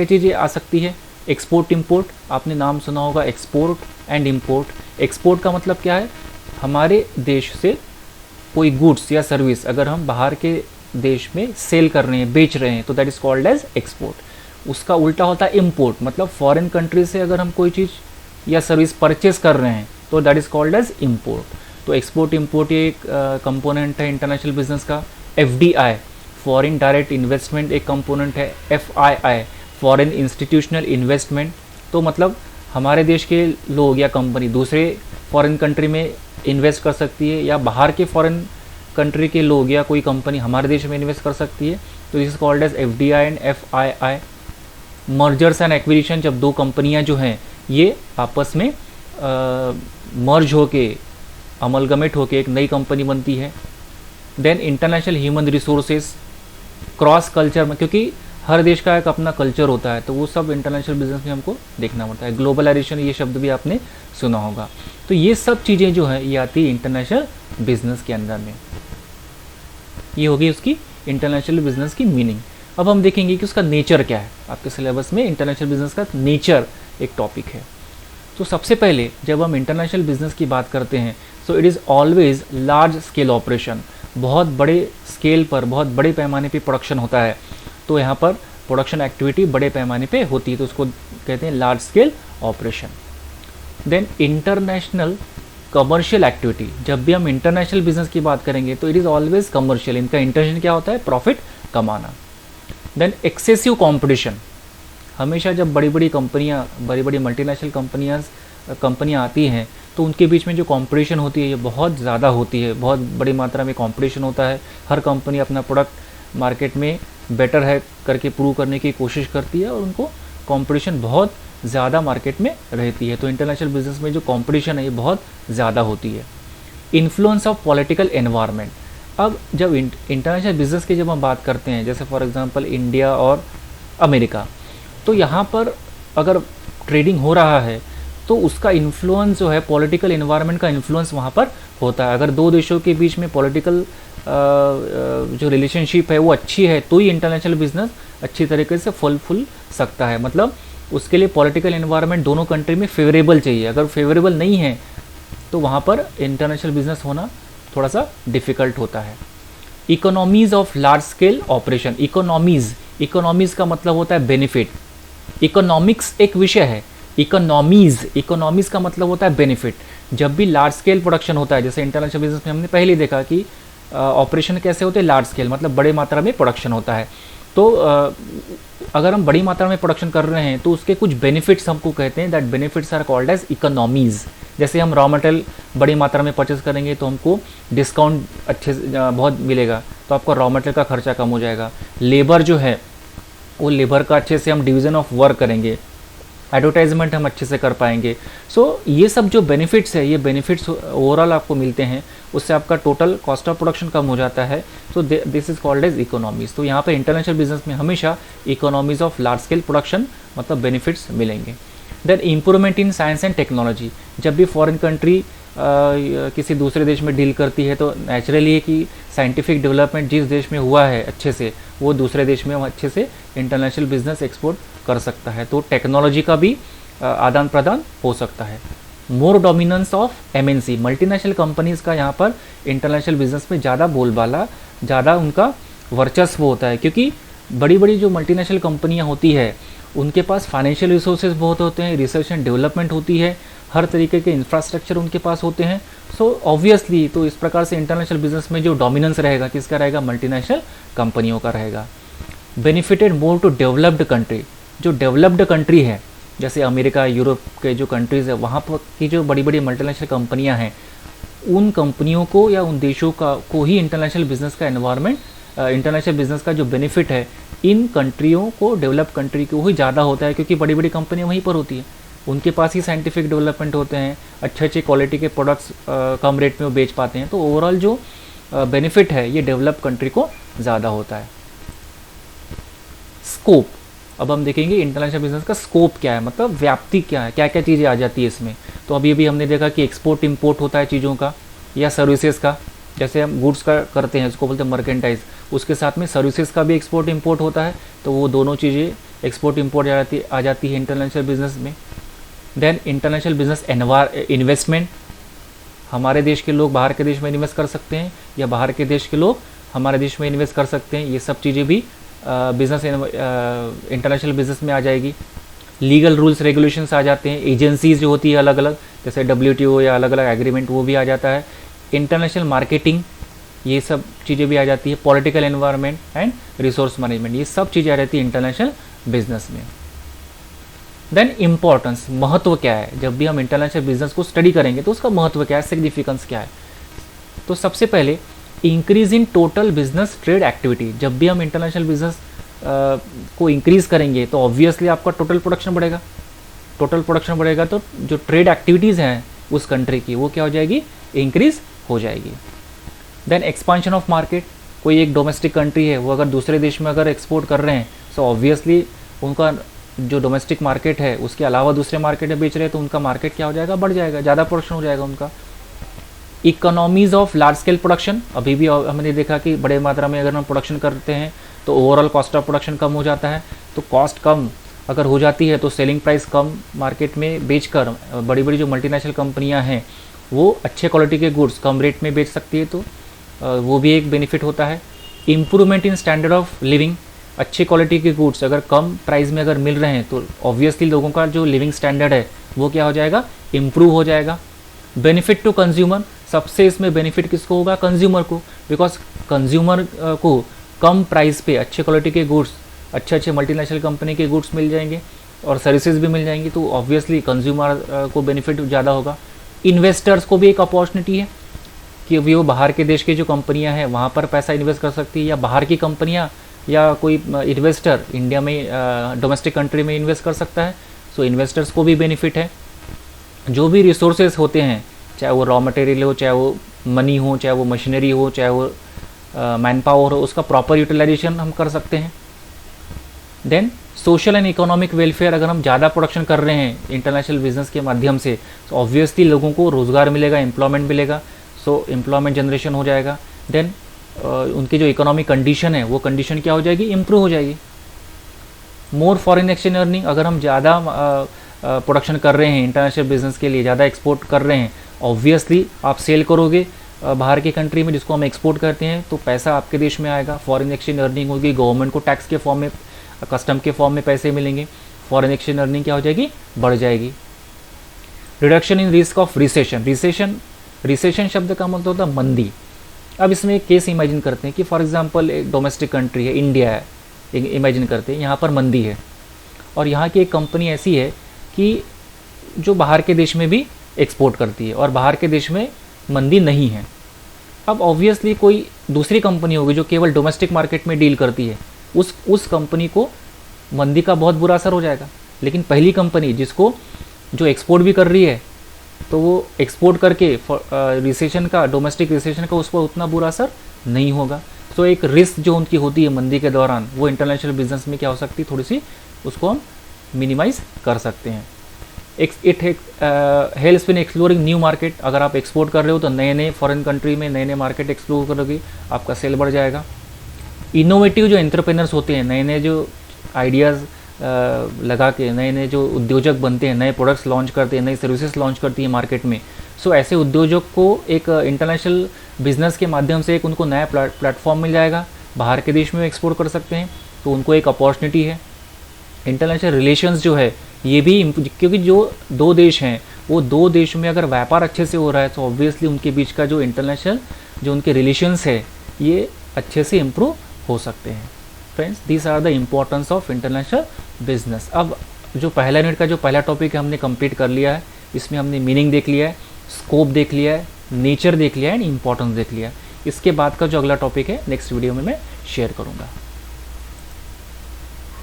ये चीज़ें आ सकती है। एक्सपोर्ट इम्पोर्ट, आपने नाम सुना होगा एक्सपोर्ट एंड इम्पोर्ट। एक्सपोर्ट का मतलब क्या है, हमारे देश से कोई गुड्स या सर्विस अगर हम बाहर के देश में सेल कर रहे हैं, बेच रहे हैं, तो that is called as export. उसका उल्टा होता है इम्पोर्ट, मतलब फॉरेन कंट्री से अगर हम कोई चीज़ या सर्विस परचेस कर रहे हैं तो that is called as import. तो एक्सपोर्ट इम्पोर्ट ये एक कंपोनेंट है इंटरनेशनल बिजनेस का। एफडीआई, फॉरेन डायरेक्ट इन्वेस्टमेंट, एक कंपोनेंट है। एफआईआई, फॉरेन इंस्टीट्यूशनल इन्वेस्टमेंट, तो मतलब हमारे देश के लोग या कंपनी दूसरे फॉरेन कंट्री में इन्वेस्ट कर सकती है, या बाहर के फॉरेन कंट्री के लोग या कोई कंपनी हमारे देश में इन्वेस्ट कर सकती है, तो this is called as FDI and FII. Mergers and acquisition, जब दो कंपनियां जो हैं ये आपस में मर्ज होके, अमलगमेट होके एक नई कंपनी बनती है। Then international human resources, cross culture में, क्योंकि हर देश का एक अपना कल्चर होता है, तो वो सब इंटरनेशनल बिजनेस में हमको देखना पड़ता है। ग्लोबलाइजेशन, ये शब्द भी आपने सुना होगा। तो ये सब चीज़ें जो है ये आती है इंटरनेशनल बिजनेस के अंदर में। ये होगी उसकी इंटरनेशनल बिजनेस की मीनिंग। अब हम देखेंगे कि उसका नेचर क्या है। आपके सिलेबस में इंटरनेशनल बिजनेस का नेचर एक टॉपिक है। तो सबसे पहले जब हम इंटरनेशनल बिजनेस की बात करते हैं, so it is always large scale operation. बहुत बड़े स्केल पर, बहुत बड़े पैमाने पे प्रोडक्शन होता है, तो यहाँ पर प्रोडक्शन एक्टिविटी बड़े पैमाने पे होती है, तो उसको कहते हैं large scale operation. Then international commercial activity, जब भी हम इंटरनेशनल बिजनेस की बात करेंगे तो इट इज़ ऑलवेज कमर्शियल। इनका इंटेंशन क्या होता है, प्रॉफिट कमाना। देन एक्सेसिव कंपटीशन, हमेशा जब बड़ी बड़ी कंपनियां, बड़ी बड़ी मल्टीनेशनल कंपनियां आती हैं तो उनके बीच में जो कंपटीशन होती है ये बहुत ज़्यादा होती है, बहुत बड़ी मात्रा में कंपटीशन होता है। हर कंपनी अपना प्रोडक्ट मार्केट में बेटर है करके प्रूव करने की कोशिश करती है, और उनको कंपटीशन बहुत ज़्यादा मार्केट में रहती है। तो इंटरनेशनल बिजनेस में जो कंपटीशन है ये बहुत ज़्यादा होती है। इन्फ्लुएंस ऑफ पॉलिटिकल एनवायरनमेंट, अब जब इंटरनेशनल बिजनेस की जब हम बात करते हैं, जैसे फॉर एग्जांपल इंडिया और अमेरिका, तो यहाँ पर अगर ट्रेडिंग हो रहा है तो उसका इन्फ्लुएंस जो है, पॉलिटिकल एनवायरनमेंट का इन्फ्लुएंस वहाँ पर होता है। अगर दो देशों के बीच में पॉलिटिकल जो रिलेशनशिप है वो अच्छी है तो ही इंटरनेशनल बिजनेस अच्छी तरीके से फुल सकता है। मतलब उसके लिए पॉलिटिकल एनवायरनमेंट दोनों कंट्री में फेवरेबल चाहिए। अगर फेवरेबल नहीं है तो वहाँ पर इंटरनेशनल बिजनेस होना थोड़ा सा डिफ़िकल्ट होता है। Economies of large scale operation, economies का मतलब होता है बेनिफिट। इकोनॉमिक्स एक विषय है, इकोनॉमीज़ का मतलब होता है बेनिफिट। जब भी लार्ज स्केल प्रोडक्शन होता है, जैसे इंटरनेशनल बिजनेस में हमने पहले देखा कि ऑपरेशन कैसे होते हैं, लार्ज स्केल मतलब बड़े मात्रा में प्रोडक्शन होता है। तो अगर हम बड़ी मात्रा में प्रोडक्शन कर रहे हैं तो उसके कुछ बेनिफिट्स हमको कहते हैं, that benefits are called as economies. जैसे हम रॉ मटेरियल बड़ी मात्रा में परचेज करेंगे तो हमको डिस्काउंट अच्छे से बहुत मिलेगा, तो आपका रॉ मटेरियल का खर्चा कम हो जाएगा। लेबर जो है वो लेबर का अच्छे से हम डिवीज़न ऑफ वर्क करेंगे, एडवर्टाइजमेंट हम अच्छे से कर पाएंगे। सो ये सब जो बेनिफिट्स है, ये बेनिफिट्स ओवरऑल आपको मिलते हैं, उससे आपका टोटल कॉस्ट ऑफ प्रोडक्शन कम हो जाता है। So this is called as economies. तो यहाँ पे इंटरनेशनल बिजनेस में हमेशा economies of large scale production मतलब बेनिफिट्स मिलेंगे। Then improvement in science and technology, जब भी फॉरेन कंट्री किसी दूसरे देश में डील करती है तो नेचुरली है कि साइंटिफिक डेवलपमेंट जिस देश में हुआ है अच्छे से, वो दूसरे देश में अच्छे से इंटरनेशनल बिजनेस एक्सपोर्ट कर सकता है। तो टेक्नोलॉजी का भी आदान प्रदान हो सकता है। More dominance of MNC, multinational companies का यहाँ पर इंटरनेशनल बिजनेस में ज़्यादा बोलबाला, ज़्यादा उनका वर्चस्व होता है, क्योंकि बड़ी बड़ी जो मल्टीनेशनल कंपनियाँ होती है उनके पास फाइनेंशियल रिसोर्सेज बहुत होते हैं, रिसर्च एंड डेवलपमेंट होती है, हर तरीके के इंफ्रास्ट्रक्चर उनके पास होते हैं। सो ऑब्वियसली तो इस प्रकार से इंटरनेशनल बिजनेस में जो डोमिनेंस रहेगा किसका रहेगा, मल्टीनेशनल कंपनियों का रहेगा। Benefited more to developed country, जो डेवलप्ड कंट्री है जैसे अमेरिका, यूरोप के जो कंट्रीज़ है, वहाँ पर की जो बड़ी बड़ी मल्टीनेशनल कंपनियाँ हैं, उन कंपनियों को या उन देशों को ही इंटरनेशनल बिजनेस का एनवायरनमेंट, इंटरनेशनल बिजनेस का जो बेनिफिट है इन कंट्रियों को, डेवलप कंट्री को ही ज़्यादा होता है, क्योंकि बड़ी बड़ी कंपनियाँ वहीं पर होती हैं, उनके पास ही साइंटिफिक डेवलपमेंट होते हैं, अच्छे अच्छे क्वालिटी के प्रोडक्ट्स कम रेट में वो बेच पाते हैं। तो ओवरऑल जो बेनिफिट है ये डेवलप कंट्री को ज़्यादा होता है। स्कोप, अब हम देखेंगे इंटरनेशनल बिजनेस का स्कोप क्या है, मतलब व्याप्ति क्या है, क्या क्या चीज़ें आ जाती है इसमें। तो अभी अभी हमने देखा कि एक्सपोर्ट इंपोर्ट होता है चीज़ों का या सर्विसेज का, जैसे हम गुड्स का करते हैं उसको बोलते हैं मर्केंटाइज, उसके साथ में सर्विसेज का भी एक्सपोर्ट इंपोर्ट होता है। तो वो दोनों चीज़ें एक्सपोर्ट इंपोर्ट आ जाती है इंटरनेशनल बिजनेस में। देन इंटरनेशनल बिजनेस इन्वेस्टमेंट, हमारे देश के लोग बाहर के देश में इन्वेस्ट कर सकते हैं या बाहर के देश के लोग हमारे देश में इन्वेस्ट कर सकते हैं, ये सब चीज़ें भी बिजनेस इंटरनेशनल बिजनेस में आ जाएगी। लीगल रूल्स रेगुलेशंस आ जाते हैं, एजेंसीज जो होती है अलग अलग, जैसे WTO या अलग अलग एग्रीमेंट, वो भी आ जाता है। इंटरनेशनल मार्केटिंग, ये सब चीज़ें भी आ जाती है। Political environment and resource management, ये सब चीज़ें आ जाती है इंटरनेशनल बिजनेस में। देन इम्पोर्टेंस, महत्व क्या है, जब भी हम इंटरनेशनल बिजनेस को स्टडी करेंगे तो उसका महत्व क्या है, सिग्निफिकेंस क्या है। तो सबसे पहले increase in total business trade activity, जब भी हम इंटरनेशनल बिजनेस को इंक्रीज करेंगे तो ऑब्वियसली आपका टोटल प्रोडक्शन बढ़ेगा। टोटल प्रोडक्शन बढ़ेगा तो जो ट्रेड एक्टिविटीज़ हैं उस कंट्री की, वो क्या हो जाएगी, इंक्रीज हो जाएगी। देन एक्सपांशन ऑफ मार्केट, कोई एक डोमेस्टिक कंट्री है, वो अगर दूसरे देश में अगर एक्सपोर्ट कर रहे हैं तो ऑब्वियसली उनका जो डोमेस्टिक मार्केट है उसके अलावा दूसरे मार्केट में बेच रहे हैं तो उनका मार्केट क्या हो जाएगा, बढ़ जाएगा, ज़्यादा प्रोडक्शन हो जाएगा उनका। Economies of large scale production, अभी भी हमने देखा कि बड़े मात्रा में अगर हम प्रोडक्शन करते हैं तो ओवरऑल कॉस्ट ऑफ प्रोडक्शन कम हो जाता है। तो कॉस्ट कम अगर हो जाती है तो सेलिंग प्राइस कम मार्केट में बेचकर बड़ी बड़ी जो मल्टीनेशनल कंपनियां हैं वो अच्छे क्वालिटी के गुड्स कम रेट में बेच सकती है, तो वो भी एक बेनिफिट होता है। Improvement in standard of living, अच्छे क्वालिटी के गुड्स अगर कम प्राइस में अगर मिल रहे हैं तो ऑब्वियसली लोगों का जो लिविंग स्टैंडर्ड है वो क्या हो जाएगा, इम्प्रूव हो जाएगा। बेनिफिट टू कंज्यूमर, सबसे इसमें बेनिफिट किसको होगा, कंज्यूमर को, बिकॉज कंज्यूमर को कम प्राइस पे अच्छे क्वालिटी के गुड्स, अच्छे अच्छे मल्टीनेशनल कंपनी के गुड्स मिल जाएंगे और सर्विसेज भी मिल जाएंगी, तो ऑब्वियसली कंज्यूमर को बेनिफिट ज़्यादा होगा। इन्वेस्टर्स को भी एक अपॉर्चुनिटी है कि अभी वो बाहर के देश की जो कंपनियां हैं वहाँ पर पैसा इन्वेस्ट कर सकती है, या बाहर की कंपनियां या कोई इन्वेस्टर इंडिया में डोमेस्टिक कंट्री में इन्वेस्ट कर सकता है। सो इन्वेस्टर्स को भी बेनिफिट है। जो भी रिसोर्सेज होते हैं, चाहे वो रॉ मटेरियल हो, चाहे वो मनी हो, चाहे वो मशीनरी हो, चाहे वो मैन पावर हो, उसका प्रॉपर यूटिलाइजेशन हम कर सकते हैं। Then social and economic welfare, अगर हम ज़्यादा प्रोडक्शन कर रहे हैं इंटरनेशनल बिजनेस के माध्यम से तो ऑब्वियसली लोगों को रोज़गार मिलेगा, एम्प्लॉयमेंट मिलेगा, सो एम्प्लॉयमेंट जनरेशन हो जाएगा। देन उनकी जो इकोनॉमिक कंडीशन है वो कंडीशन क्या हो जाएगी, इम्प्रूव हो जाएगी। मोर फॉरेन एक्सचेंज अर्निंग, अगर हम ज़्यादा प्रोडक्शन कर रहे हैं इंटरनेशनल बिजनेस के लिए, ज़्यादा एक्सपोर्ट कर रहे हैं, ऑब्वियसली आप सेल करोगे बाहर की कंट्री में जिसको हम एक्सपोर्ट करते हैं तो पैसा आपके देश में आएगा, फॉरेन एक्सचेंज अर्निंग होगी, गवर्नमेंट को टैक्स के फॉर्म में, कस्टम के फॉर्म में पैसे मिलेंगे, फॉरेन एक्सचेंज अर्निंग क्या हो जाएगी, बढ़ जाएगी। Reduction in risk of recession, recession शब्द का मतलब होता है मंदी। अब इसमें एक केस इमेजिन करते हैं कि फॉर एग्जांपल एक डोमेस्टिक कंट्री है, इंडिया है, इमेजिन करते हैं यहाँ पर मंदी है और यहाँ की एक कंपनी ऐसी है कि जो बाहर के देश में भी एक्सपोर्ट करती है और बाहर के देश में मंदी नहीं है। अब ऑब्वियसली कोई दूसरी कंपनी होगी जो केवल डोमेस्टिक मार्केट में डील करती है, उस कंपनी को मंदी का बहुत बुरा असर हो जाएगा। लेकिन पहली कंपनी जिसको जो एक्सपोर्ट भी कर रही है तो वो एक्सपोर्ट करके रिसेशन का, डोमेस्टिक रिसेशन का उस पर उतना बुरा असर नहीं होगा। तो एक रिस्क जो उनकी होती है मंदी के दौरान वो इंटरनेशनल बिजनेस में क्या हो सकती है, थोड़ी सी उसको हम मिनिमाइज कर सकते हैं। It helps in exploring new market, अगर आप एक्सपोर्ट कर रहे हो तो नए नए फॉरेन कंट्री में नए नए मार्केट एक्सप्लोर करोगे, आपका सेल बढ़ जाएगा। इनोवेटिव जो एंटरप्रेनर्स होते हैं, नए नए जो आइडियाज़ लगा के नए नए जो उद्योजक बनते हैं, नए प्रोडक्ट्स लॉन्च करते हैं, नई सर्विसेज लॉन्च करती है मार्केट में, सो ऐसे उद्योजक को एक इंटरनेशनल बिजनेस के माध्यम से एक उनको नया प्लेटफॉर्म मिल जाएगा, बाहर के देश में एक्सपोर्ट कर सकते हैं, तो उनको एक अपॉर्चुनिटी है। इंटरनेशनल रिलेशंस जो है ये भी, क्योंकि जो दो देश हैं वो दो देश में अगर व्यापार अच्छे से हो रहा है तो ऑब्वियसली उनके बीच का जो इंटरनेशनल जो उनके रिलेशंस है ये अच्छे से इम्प्रूव हो सकते हैं। Friends, these are the importance of international business. अब जो पहला यूनिट का जो पहला टॉपिक है हमने कंप्लीट कर लिया है, इसमें हमने मीनिंग देख लिया है, स्कोप देख लिया है, नेचर देख लिया है एंड इम्पोर्टेंस देख लिया है। इसके बाद का जो अगला टॉपिक है नेक्स्ट वीडियो में मैं शेयर करूँगा।